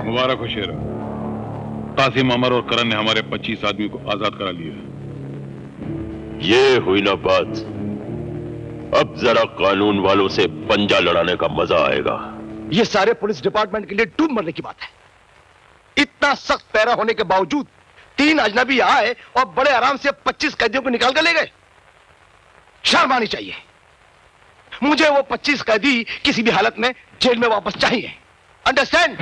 मुबारक हो शेरा। कासिम, अमर और करण ने हमारे 25 आदमी को आजाद करा लिया। ये हुई ना बात। अब जरा कानून वालों से पंजा लड़ाने का मजा आएगा। ये सारे पुलिस डिपार्टमेंट के लिए डूब मरने की बात है। इतना सख्त पैरा होने के बावजूद 3 अजनबी आए और बड़े आराम से 25 कैदियों को निकाल कर ले गए। शर्म आनी चाहिए। मुझे वो 25 कैदी किसी भी हालत में जेल में वापस चाहिए। अंडरस्टैंड?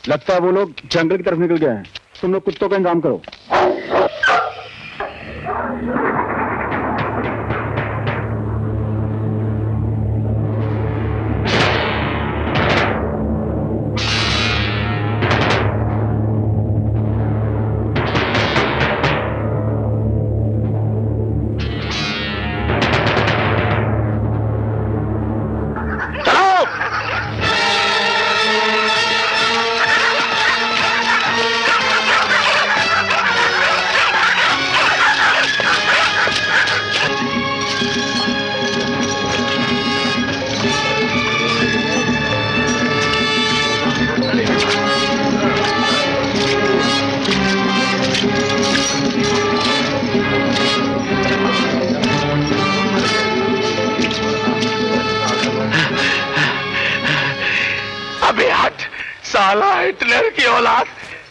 लगता है वो लोग जंगल की तरफ निकल गए हैं। तुम लोग कुत्तों का इंतजाम करो। साला हिटलर की औलाद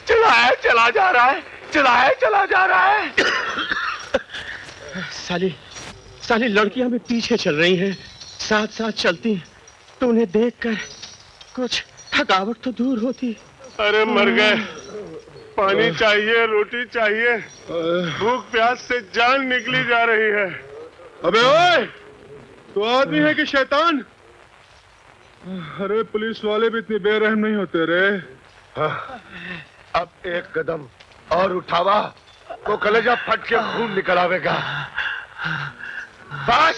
चलाया चला जा रहा है, चलाया चला जा रहा है। साली लड़कियां भी पीछे चल रही हैं, साथ साथ चलती हैं, तो उन्हें देखकर कुछ थकावट तो दूर होती। अरे मर गए। पानी चाहिए, रोटी चाहिए, भूख प्यास से जान निकली जा रही है। अबे ओए, तू आदमी है कि शैतान? अरे पुलिस वाले भी इतने बेरहम नहीं होते रे। अब एक कदम और उठावा तो कलेजा फट के खून निकल आवेगा। बस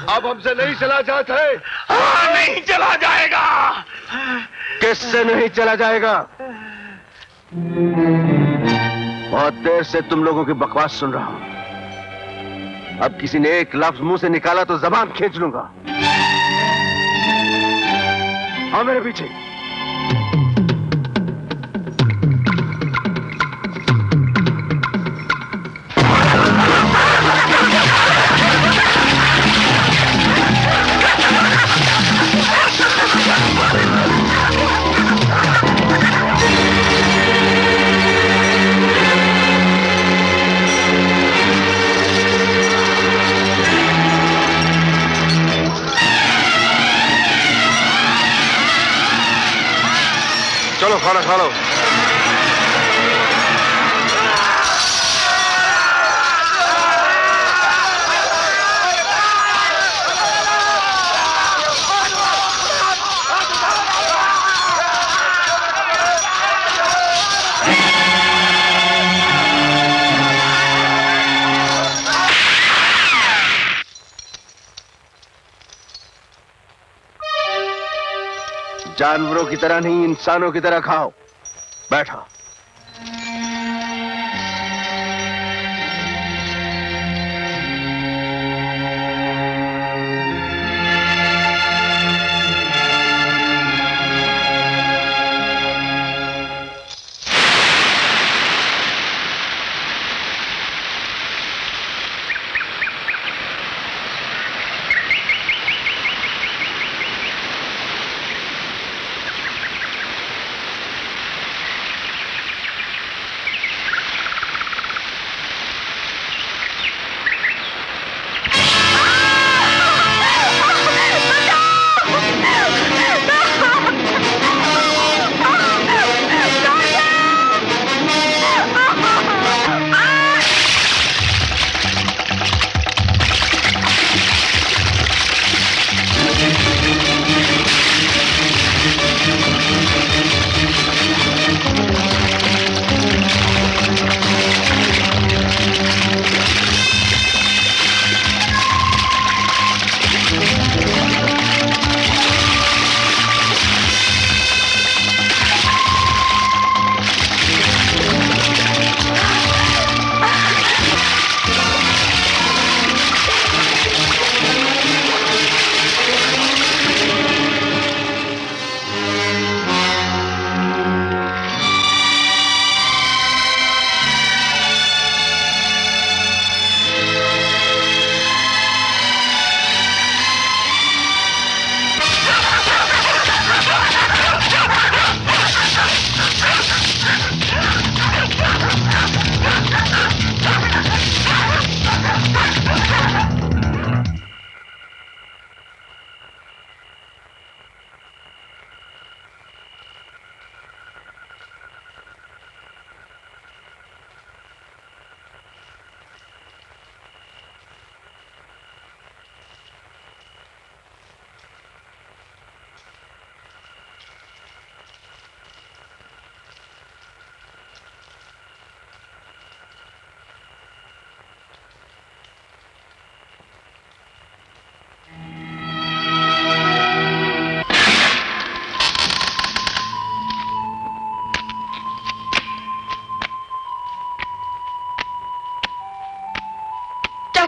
अब हमसे नहीं चला जाता है। नहीं चला जाएगा। किससे नहीं चला जाएगा? बहुत देर से तुम लोगों की बकवास सुन रहा हूं। अब किसी ने एक लफ्ज मुंह से निकाला तो जबान खींच लूंगा। हाँ मेरे पीछे। चलो खाना खा लो। जानवरों की तरह नहीं, इंसानों की तरह खाओ। बैठो।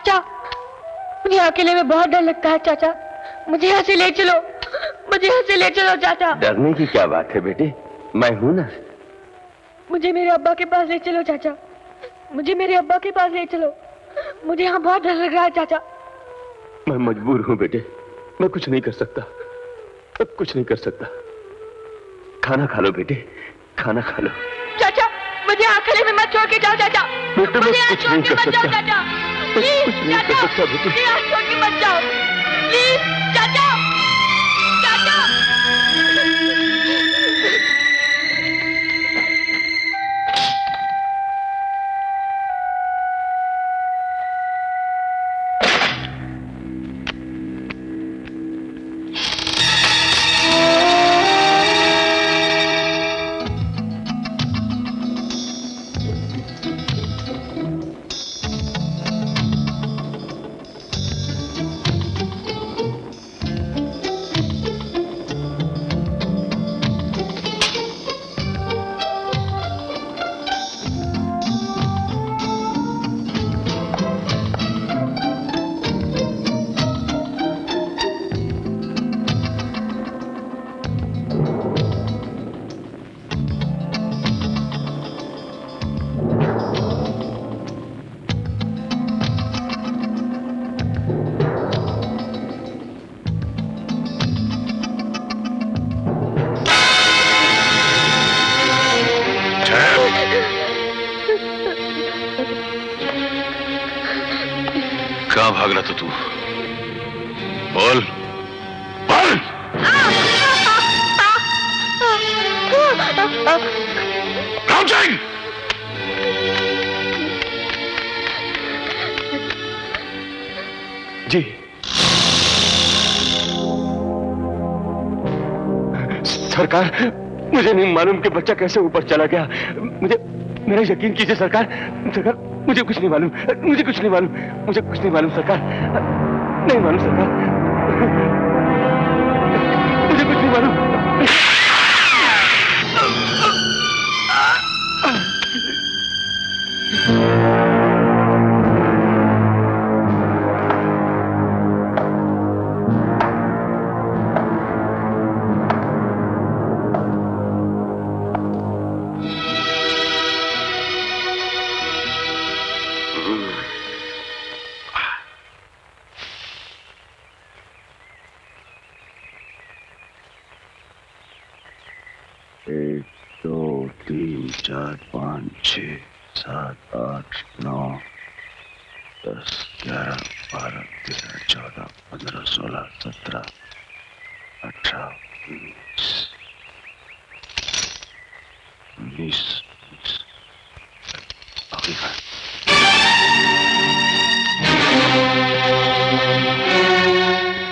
चाचा, मुझे अकेले में बहुत डर लगता है चाचा, मुझे यहाँ से ले चलो, मुझे यहाँ से ले चलो चाचा। डरने की क्या बात है बेटे, मैं हूं ना। मुझे मेरे अब्बा के पास ले चलो चाचा, मुझे मेरे अब्बा के पास ले चलो, मुझे यहाँ बहुत डर लग रहा है चाचा। मैं मजबूर हूं बेटे, मैं कुछ नहीं कर सकता, मैं कुछ नहीं कर सकता। खाना खा लो बेटे, खाना खा लो। चाचा, मुझे अकेले में मत छोड़ के जाओ चाचा, बेटे मैं कुछ नहीं कर सकता, चाचा, कुछ नहीं कर सकता बेटे। मुझे छोड़ के मत जाओ, प्लीज चाचा, चाचा। कहां भाग रहा था तू? बोल बोल। राम सिंह, जी सरकार, मुझे नहीं मालूम कि बच्चा कैसे ऊपर चला गया। मुझे मेरा यकीन कीजिए सरकार, सरकार मुझे कुछ नहीं मालूम, मुझे कुछ नहीं मालूम, मुझे कुछ नहीं मालूम सरकार, नहीं मालूम सरकार, मुझे कुछ नहीं मालूम।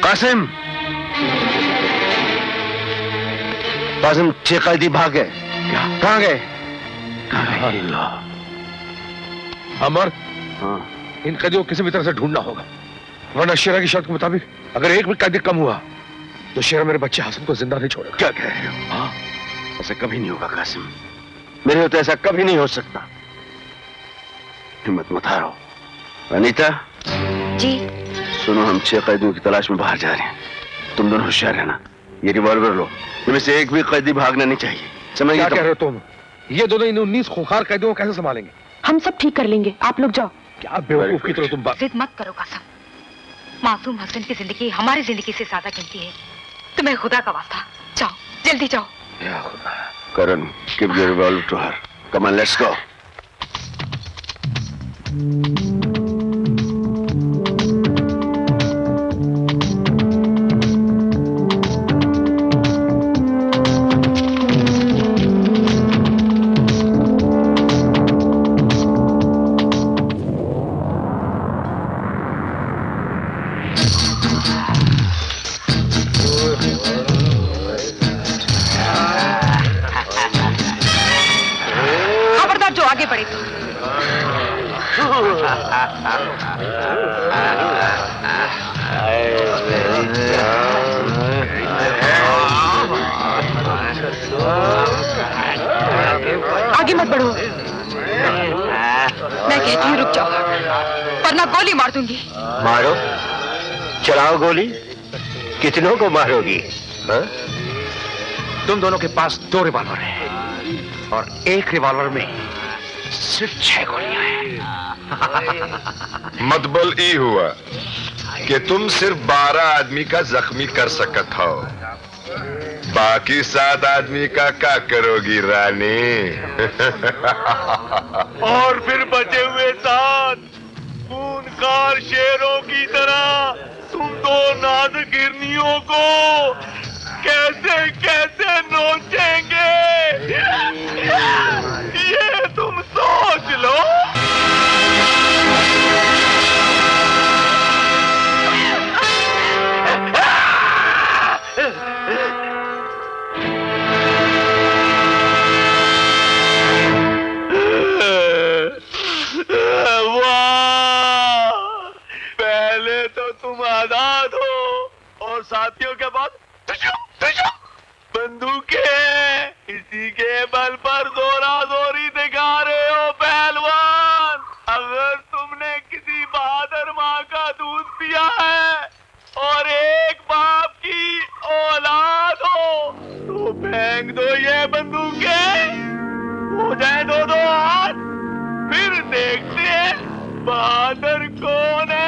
कासिम, कासिम, 6 कैदी भाग गए। क्या? कहाँ गए? अमर, हाँ, इन कैदियों को किसी भी तरह से ढूंढना होगा, वरना शेरा की शर्त के मुताबिक अगर एक भी कैदी कम हुआ तो शेरा मेरे बच्चे हसन को जिंदा नहीं छोड़ेगा। क्या कह रहे हो? हाँ, ऐसा कभी नहीं होगा कासिम, मेरे होते ऐसा कभी नहीं हो सकता। हिम्मत मत हारो। अनीता जी, सुनो, हम 6 कैदियों की तलाश में बाहर जा रहे हैं, तुम दोनों होशियार रहना। ये रिवॉल्वर लो, इनमें से एक भी कैदी भागना नहीं चाहिए, समझ क्या कह रहे हो तुम? ये दोनों इन 19 खूंखार कैदियों को कैसे संभालेंगे? हम सब ठीक कर लेंगे, आप लोग जाओ। क्या बेवकूफ की तरह तुम बात। जिद मत करो कासिम, मासूम हसन की जिंदगी हमारी जिंदगी से ज्यादा कीमती है, तुम्हें खुदा का वास्ता, जाओ जल्दी जाओ। या खुदा। Karan, give your revolver to her, come on, let's go. खबरदार जो आगे बढ़े तो। आगे मत बढ़ो, मैं कहती हूँ रुक जाओ, पर वरना गोली मार दूंगी। मारो, चलाओ गोली। कितनों को मारोगी? हाँ? तुम दोनों के पास 2 रिवॉल्वर हैं और एक रिवॉल्वर में सिर्फ 6 गोलियां हैं। मतबल ई हुआ कि तुम सिर्फ 12 आदमी का जख्मी कर सकत हो, बाकी 7 आदमी का क्या करोगी रानी? और फिर बचे हुए 7 खूनखार शेरों की तरह तुम 2 नाजुक हिरनियों को कैसे कैसे नोचेंगे? ये तुम सोच लो। वाह, पहले तो तुम आजाद हो और साथियों के बाद बंदूकें इसी के बल पर जोरा जोरी दिखा रहे हो पहलवान। अगर तुमने किसी बहादुर माँ का दूध पिया है और एक बाप की औलाद हो तो फेंक दो ये बंदूकें, हो जाए 2-2 हाथ, फिर देखते हैं बहादुर कौन है।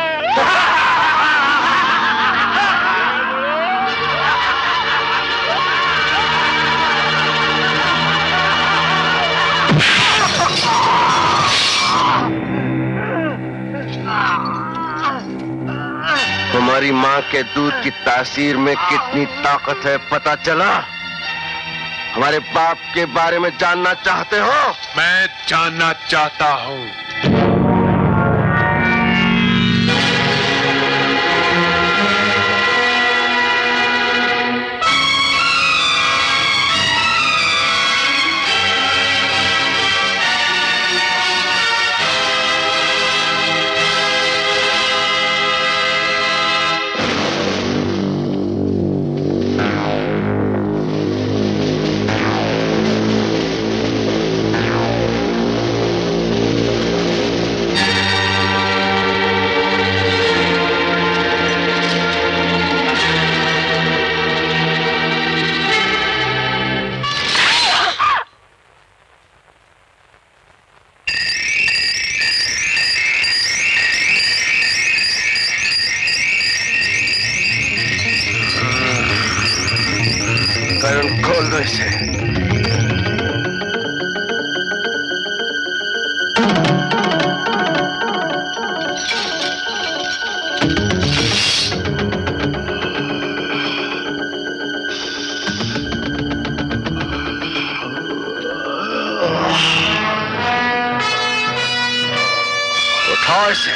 तुम्हारी माँ के दूध की तासीर में कितनी ताकत है पता चला? हमारे बाप के बारे में जानना चाहते हो? मैं जानना चाहता हूँ। खोल दो इसे। उठाओ इसे।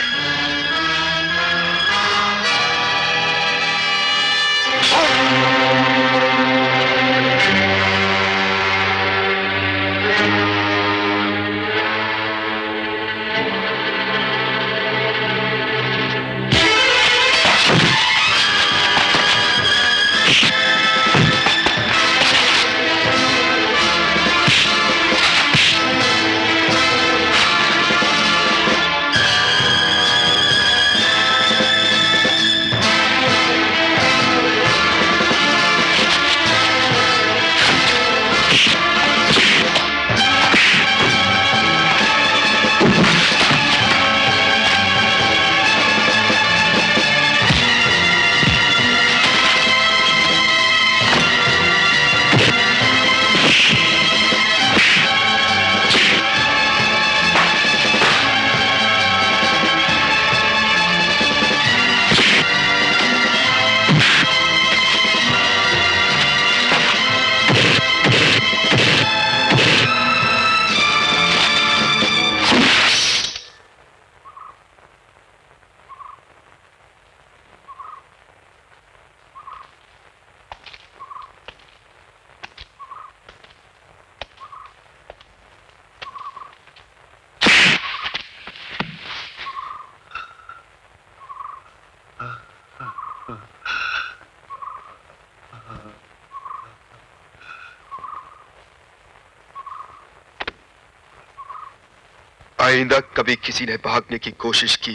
आइंदा कभी किसी ने भागने की कोशिश की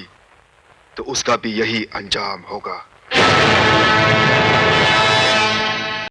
तो उसका भी यही अंजाम होगा।